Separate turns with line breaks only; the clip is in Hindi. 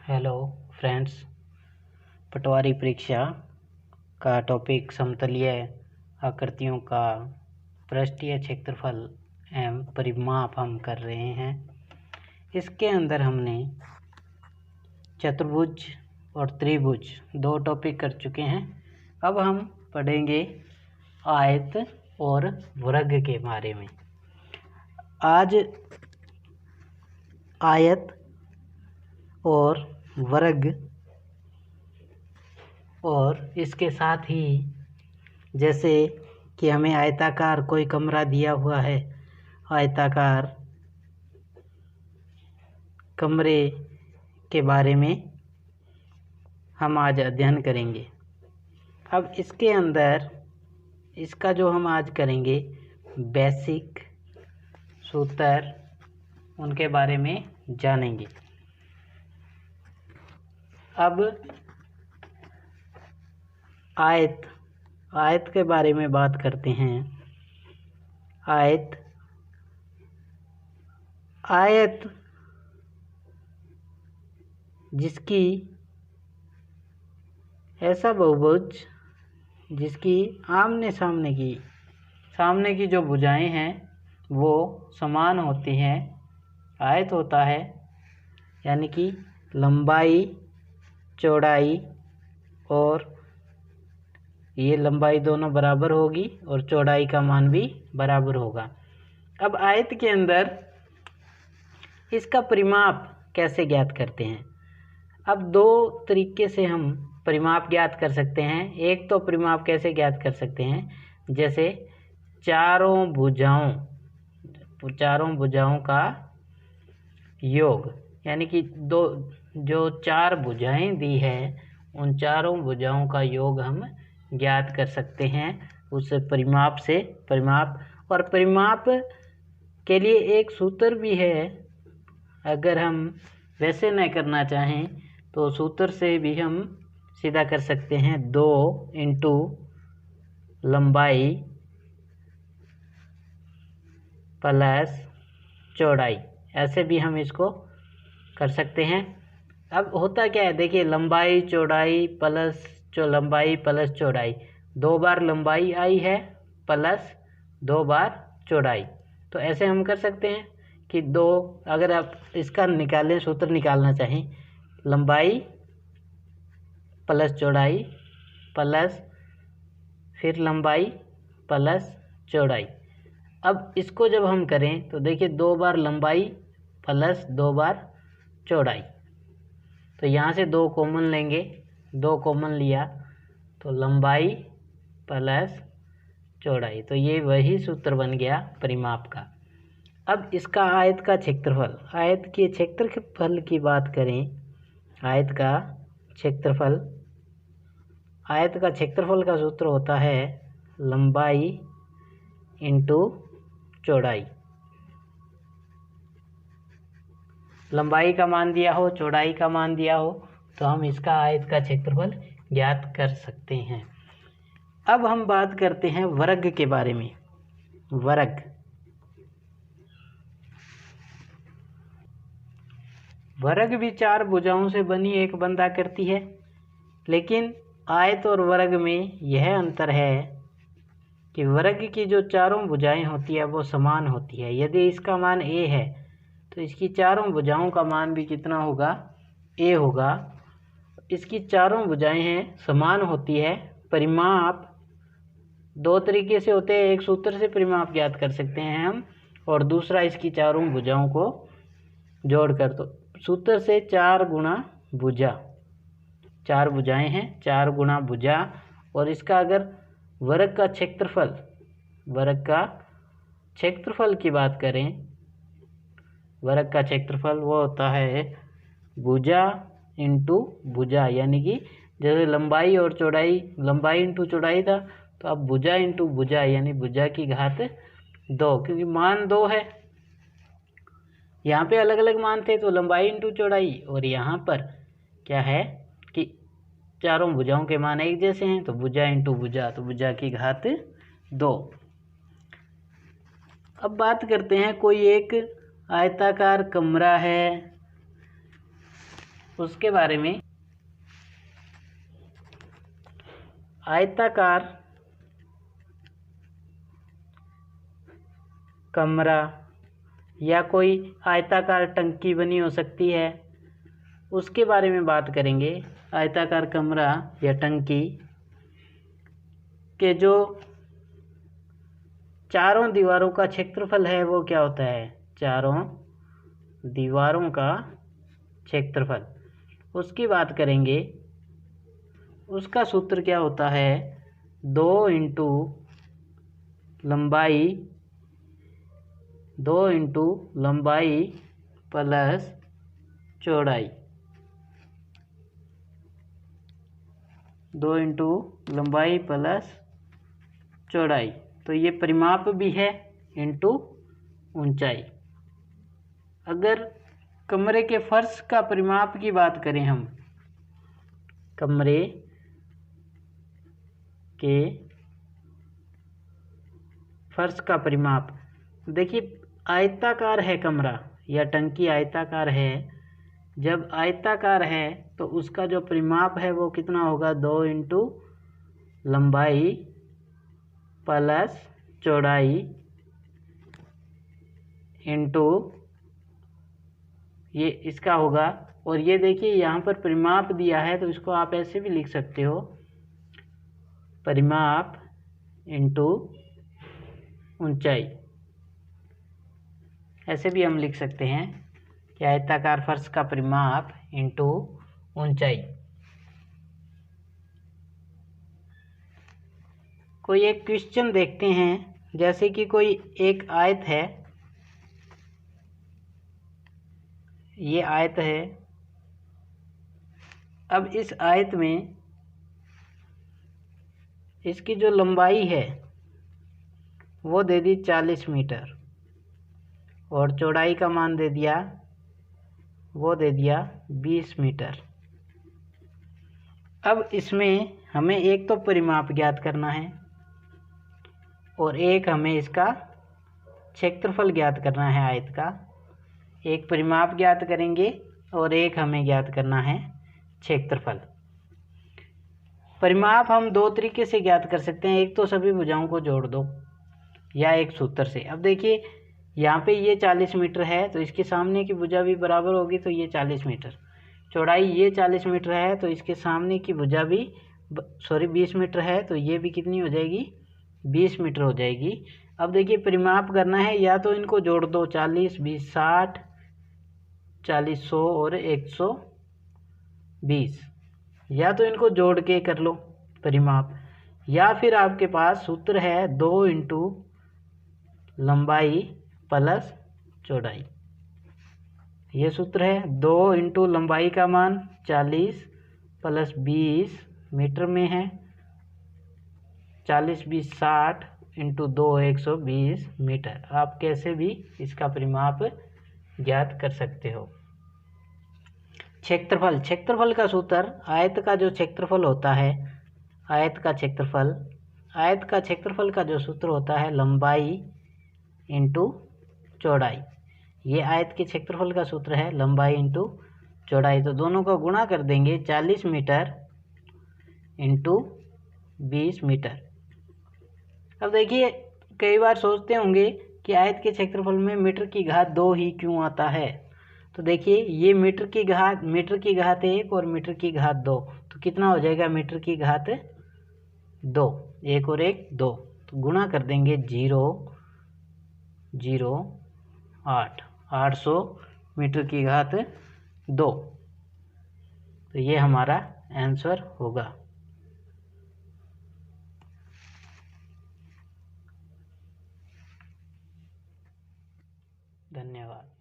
हेलो फ्रेंड्स, पटवारी परीक्षा का टॉपिक समतलीय आकृतियों का पृष्ठीय क्षेत्रफल एवं परिमाप हम कर रहे हैं। इसके अंदर हमने चतुर्भुज और त्रिभुज दो टॉपिक कर चुके हैं। अब हम पढ़ेंगे आयत और वर्ग के बारे में। आज आयत और वर्ग और इसके साथ ही जैसे कि हमें आयताकार कोई कमरा दिया हुआ है, आयताकार कमरे के बारे में हम आज अध्ययन करेंगे। अब इसके अंदर इसका जो हम आज करेंगे बेसिक सूत्र, उनके बारे में जानेंगे। अब आयत के बारे में बात करते हैं। आयत जिसकी ऐसा बहुभुज जिसकी आमने सामने की जो भुजाएं हैं वो समान होती हैं, आयत होता है। यानी कि लंबाई, चौड़ाई और ये लंबाई दोनों बराबर होगी और चौड़ाई का मान भी बराबर होगा। अब आयत के अंदर इसका परिमाप कैसे ज्ञात करते हैं? अब दो तरीके से हम परिमाप ज्ञात कर सकते हैं। एक तो परिमाप कैसे ज्ञात कर सकते हैं, जैसे चारों भुजाओं का योग, यानी कि जो चार भुजाएं दी है उन चारों भुजाओं का योग हम ज्ञात कर सकते हैं उस परिमाप से। परिमाप के लिए एक सूत्र भी है। अगर हम वैसे न करना चाहें तो सूत्र से भी हम सीधा कर सकते हैं। 2 इंटू लंबाई प्लस चौड़ाई, ऐसे भी हम इसको कर सकते हैं। अब होता क्या है, देखिए लंबाई प्लस चौड़ाई, 2 बार लंबाई आई है प्लस 2 बार चौड़ाई। तो ऐसे हम कर सकते हैं कि अगर आप इसका सूत्र निकालना चाहें, लंबाई प्लस चौड़ाई प्लस फिर लंबाई प्लस चौड़ाई। अब इसको जब हम करें तो देखिए 2 बार लंबाई प्लस 2 बार चौड़ाई, तो यहाँ से 2 कॉमन लेंगे, 2 कॉमन लिया तो लंबाई प्लस चौड़ाई, तो ये वही सूत्र बन गया परिमाप का। अब इसका आयत का क्षेत्रफल की बात करें। आयत का क्षेत्रफल का सूत्र होता है लंबाई इंटू चौड़ाई। लंबाई का मान दिया हो, चौड़ाई का मान दिया हो, तो हम इसका आयत का क्षेत्रफल ज्ञात कर सकते हैं। अब हम बात करते हैं वर्ग के बारे में। वर्ग भी 4 भुजाओं से बनी एक बंधा करती है, लेकिन आयत और वर्ग में यह अंतर है कि वर्ग की जो चारों भुजाएं होती है वो समान होती है। यदि इसका मान a है तो इसकी चारों भुजाओं का मान भी कितना होगा? a होगा। इसकी चारों भुजाएं हैं, समान होती है। परिमाप 2 तरीके से होते हैं। एक सूत्र से परिमाप ज्ञात कर सकते हैं हम, और दूसरा इसकी चारों भुजाओं को जोड़कर। तो सूत्र से 4 गुणा भुजा, 4 भुजाएं हैं, 4 गुणा भुजा। और इसका अगर वर्ग का क्षेत्रफल की बात करें, वर्ग का क्षेत्रफल वो होता है भुजा इंटू भुजा। यानी कि जैसे लंबाई इंटू चौड़ाई था, तो अब भुजा इंटू भुजा, यानी भुजा की घात 2, क्योंकि मान 2 है। यहाँ पे अलग अलग मान थे तो लंबाई इंटू चौड़ाई, और यहाँ पर क्या है कि चारों भुजाओं के मान एक जैसे हैं, तो भुजा इंटू भुजा, तो भुजा की घात 2। अब बात करते हैं, कोई एक आयताकार कमरा है उसके बारे में। आयताकार कमरा या कोई आयताकार टंकी बनी हो सकती है, उसके बारे में बात करेंगे। आयताकार कमरा या टंकी के जो चारों दीवारों का क्षेत्रफल है वो क्या होता है, चारों दीवारों का क्षेत्रफल, उसकी बात करेंगे। उसका सूत्र क्या होता है, 2 इंटू लंबाई प्लस चौड़ाई, 2 इंटू लंबाई प्लस चौड़ाई। तो ये परिमाप भी है इंटू ऊंचाई। अगर कमरे के फर्श का परिमाप की बात करें हम, कमरे के फर्श का परिमाप, देखिए आयताकार है कमरा या टंकी आयताकार है। जब आयताकार है तो उसका जो परिमाप है वो कितना होगा, 2 इंटू लंबाई प्लस चौड़ाई इंटू ये इसका होगा। और ये देखिए यहाँ पर परिमाप दिया है तो इसको आप ऐसे भी लिख सकते हो, परिमाप इंटू ऊंचाई, ऐसे भी हम लिख सकते हैं कि आयताकार फर्श का परिमाप इंटू ऊंचाई। कोई एक क्वेश्चन देखते हैं, जैसे कि कोई एक आयत है, ये आयत है। अब इस आयत में इसकी जो लंबाई है वो दे दी 40 मीटर और चौड़ाई का मान दे दिया, वो दे दिया 20 मीटर। अब इसमें हमें एक तो परिमाप ज्ञात करना है और एक हमें इसका क्षेत्रफल ज्ञात करना है आयत का। एक परिमाप ज्ञात करेंगे और एक हमें ज्ञात करना है क्षेत्रफल। परिमाप हम दो तरीके से ज्ञात कर सकते हैं, एक तो सभी भुजाओं को जोड़ दो या एक सूत्र से। अब देखिए यहाँ पे ये 40 मीटर है तो इसके सामने की भुजा भी बराबर होगी, तो ये 40 मीटर। चौड़ाई ये 40 मीटर है तो इसके सामने की भुजा भी 20 मीटर है, तो ये भी कितनी हो जाएगी, 20 मीटर हो जाएगी। अब देखिए परिमाप करना है, या तो इनको जोड़ दो, 40 20 60, 40 100 और 120, या तो इनको जोड़ के कर लो परिमाप, या फिर आपके पास सूत्र है 2 इंटू लंबाई प्लस चौड़ाई। ये सूत्र है 2 इंटू लंबाई का मान 40 प्लस 20 मीटर में है, 40 20 60 इंटू 2 120 मीटर। आप कैसे भी इसका परिमाप ज्ञात कर सकते हो। क्षेत्रफल, क्षेत्रफल का सूत्र, आयत का जो क्षेत्रफल होता है, आयत का क्षेत्रफल का जो सूत्र होता है लंबाई इंटू चौड़ाई। ये आयत के क्षेत्रफल का सूत्र है लंबाई इंटू चौड़ाई। तो दोनों को गुणा कर देंगे, 40 मीटर इंटू 20 मीटर। अब देखिए कई बार सोचते होंगे कि आयत के क्षेत्रफल में मीटर की घात 2 ही क्यों आता है। तो देखिए ये मीटर की घात 1 और मीटर की घात 2, तो कितना हो जाएगा, मीटर की घात 2, 1 और 1 2, तो गुणा कर देंगे 0 0 8, 800 मीटर की घात 2। तो ये हमारा आंसर होगा। धन्यवाद।